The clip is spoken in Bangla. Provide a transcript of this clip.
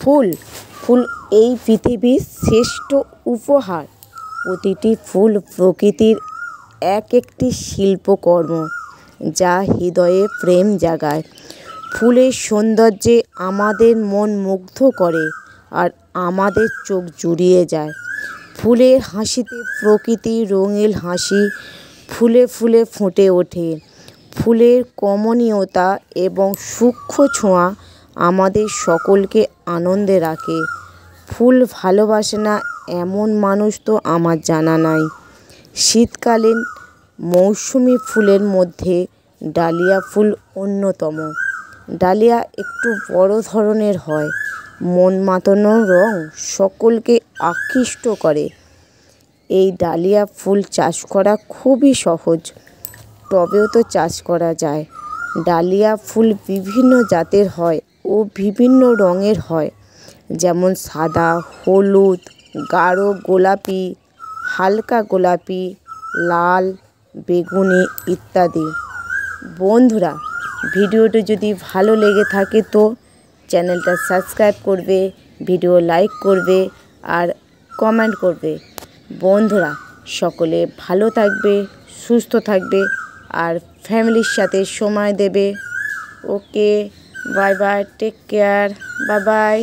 ফুল ফুল এই পৃথিবীর শ্রেষ্ঠ উপহার। প্রতিটি ফুল প্রকৃতির এক একটি শিল্পকর্ম, যা হৃদয়ে প্রেম জাগায়। ফুলের সৌন্দর্যে আমাদের মন মুগ্ধ করে আর আমাদের চোখ জুড়িয়ে যায়। ফুলের হাসিতে প্রকৃতির রঙিন হাসি ফুলে ফুলে ফুটে ওঠে। ফুলের কমনীয়তা এবং সূক্ষ্ম ছোঁয়া আমাদের সকলকে আনন্দে রাখে। ফুল ভালোবাসে না এমন মানুষ তো আমার জানা নাই। শীতকালীন মৌসুমি ফুলের মধ্যে ডালিয়া ফুল অন্যতম। ডালিয়া একটু বড় ধরনের হয়, মন মাতানো রং সকলকে আকৃষ্ট করে। এই ডালিয়া ফুল চাষ করা খুবই সহজ, টবেও তো চাষ করা যায়। ডালিয়া ফুল বিভিন্ন জাতের হয় ও বিভিন্ন রঙের হয়, যেমন সাদা, হলুদ, গাঢ় গোলাপি, হালকা গোলাপি, লাল, বেগুনি ইত্যাদি। বন্ধুরা, ভিডিওটি যদি ভালো লেগে থাকে তো চ্যানেলটা সাবস্ক্রাইব করবে, ভিডিও লাইক করবে আর কমেন্ট করবে। বন্ধুরা, সকলে ভালো থাকবে, সুস্থ থাকবে আর ফ্যামিলির সাথে সময় দেবে। Okay, bye bye, take care, bye by.